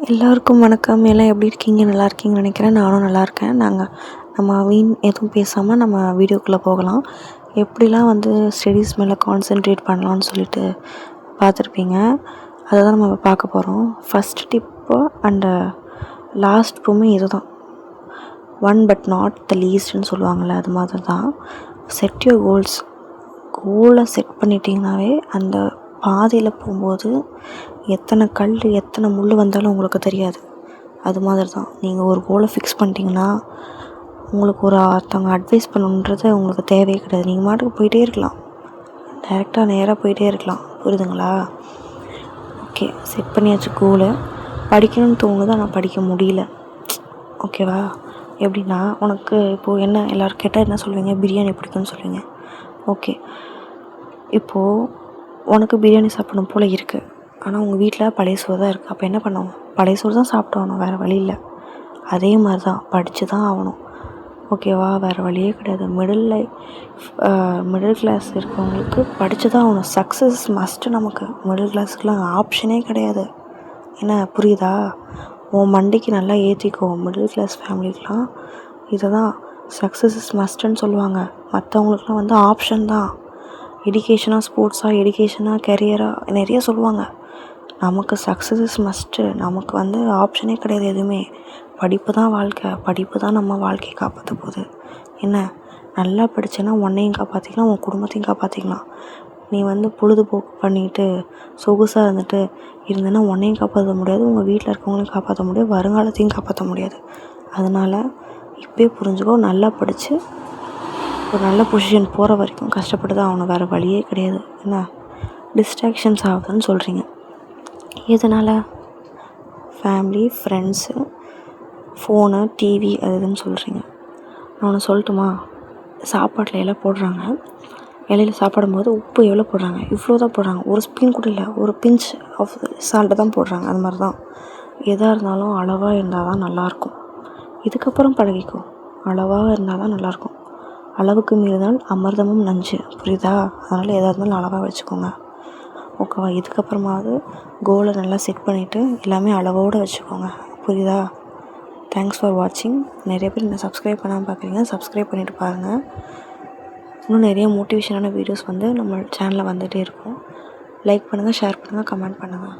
எல்லோருக்கும் வணக்கம். எல்லாம் எப்படி இருக்கீங்க? நல்லா இருக்கீங்கன்னு நினைக்கிறேன். நானும் நல்லா இருக்கேன். நம்ம எதுவும் பேசாமல் நம்ம வீடியோக்குள்ளே போகலாம். எப்படிலாம் ஸ்டடீஸ் மேலே கான்சென்ட்ரேட் பண்ணலான்னு சொல்லிட்டு பார்த்துருப்பீங்க. அதை தான் நம்ம பார்க்க போகிறோம். ஃபஸ்ட் டிப்பு அண்டு லாஸ்ட் டிப்புமே இது தான். ஒன் பட் நாட் த லீஸ்ட்னு சொல்லுவாங்கள்ல, அது மாதிரி தான். செட் யுவர் கோலை செட் பண்ணிட்டீங்கனாவே அந்த பாதையில் போகும்போது எத்தனை கல் எத்தனை முள் வந்தாலும் உங்களுக்கு தெரியாது. அது மாதிரி தான் நீங்கள் ஒரு கோலை ஃபிக்ஸ் பண்ணிட்டீங்கன்னா உங்களுக்கு ஒருத்தவங்க அட்வைஸ் பண்ணணுன்றது உங்களுக்கு தேவையே கிடையாது. நீங்கள் மாட்டுக்கு போயிட்டே இருக்கலாம், டைரெக்டாக நேராக போயிட்டே இருக்கலாம். புரியுதுங்களா? ஓகே, செட் பண்ணியாச்சு கோலை. படிக்கணும்னு தோணுது, ஆனால் படிக்க முடியல. ஓகேவா? எப்படின்னா, உனக்கு இப்போது என்ன எல்லோரும் கேட்டால் என்ன சொல்லுவீங்க? பிரியாணி பிடிக்கும்னு சொல்லுவீங்க. ஓகே, இப்போது உனக்கு பிரியாணி சாப்பிடணும் போல் இருக்குது, ஆனால் உங்கள் வீட்டில் பழைய சோறு தான் இருக்குது. அப்போ என்ன பண்ணுவோம்? பழைய சோறு தான் சாப்பிட்டாகணும், வேறு வழி இல்லை. அதே மாதிரி தான் படித்து தான் ஆகணும். ஓகேவா? வேறு வழியே கிடையாது. மிடில் கிளாஸ் இருக்கவங்களுக்கு படித்து தான் ஆகணும். Success must. நமக்கு மிடில் கிளாஸுக்குலாம் ஆப்ஷனே கிடையாது. என்ன புரியுதா? உன் மண்டைக்கு நல்லா ஏற்றிக்கோ. மிடில் கிளாஸ் ஃபேமிலிக்கெலாம் இதை தான் சக்ஸஸ் இஸ் மஸ்ட்டுன்னு சொல்லுவாங்க. மற்றவங்களுக்குலாம் ஆப்ஷன் தான். எஜுகேஷனாக, ஸ்போர்ட்ஸாக, எஜுகேஷனாக, கெரியராக நிறைய சொல்லுவாங்க. நமக்கு சக்ஸஸ் இஸ் மஸ்ட்டு. நமக்கு ஆப்ஷனே கிடையாது எதுவுமே. படிப்பு தான் வாழ்க்கை. படிப்பு தான் நம்ம வாழ்க்கையை காப்பாற்ற போகுது. என்ன, நல்லா படித்தேன்னா உன்னையும் காப்பாற்றிக்கலாம், உன் குடும்பத்தையும் காப்பாற்றிக்கலாம். நீ பொழுதுபோக்கு பண்ணிட்டு சொகுசாக இருந்தேன்னா உன்னையும் காப்பாற்ற முடியாது, உங்கள் வீட்டில் இருக்கவங்களையும் காப்பாற்ற முடியாது, வருங்காலத்தையும் காப்பாற்ற முடியாது. அதனால் இப்போயே புரிஞ்சுக்கோ, நல்லா படித்து ஒரு நல்ல பொசிஷன் போகிற வரைக்கும் கஷ்டப்பட்டு தான் ஆகணும், வேறு வழியே கிடையாது. என்ன, டிஸ்ட்ராக்ஷன்ஸ் ஆகுதுன்னு சொல்கிறீங்க. எதனால்? ஃபேமிலி, ஃப்ரெண்ட்ஸு, ஃபோனு, டிவி அது இதுன்னு சொல்கிறீங்க. நான் ஒன்று சொல்லட்டுமா? சாப்பாட்டில் எல்லாம் போடுறாங்க. இலையில சாப்பிடும்போது உப்பு எவ்வளோ போடுறாங்க? இவ்வளோ தான் போடுறாங்க. ஒரு ஸ்பூன் கூட இல்லை, ஒரு பிஞ்ச் ஆஃப் சால்ட்டு தான் போடுறாங்க. அது மாதிரி தான் எதாக இருந்தாலும் அளவாக இருந்தால் தான் நல்லாயிருக்கும். இதுக்கப்புறம் பழகிக்கும். அளவாக இருந்தால் தான் நல்லாயிருக்கும். அளவுக்கு மீறினால் அமிர்தமும் நஞ்சு. புரியுதா? அதனால் எதாக இருந்தாலும் அளவாக வச்சுக்கோங்க. ஓகேவா? இதுக்கப்புறமாவது கோலை நல்லா செட் பண்ணிவிட்டு எல்லாமே அளவோடு வச்சுக்கோங்க. புரியுதா? தேங்க்ஸ் ஃபார் வாட்சிங். நிறைய பேர் என்ன சப்ஸ்கிரைப் பண்ணாமல் பார்க்குறீங்க. சப்ஸ்கிரைப் பண்ணிவிட்டு பாருங்கள். இன்னும் நிறைய மோட்டிவேஷனான வீடியோஸ் நம்ம சேனலில் வந்துகிட்டே இருக்கும். லைக் பண்ணுங்கள், ஷேர் பண்ணுங்கள், கமெண்ட் பண்ணுங்கள்.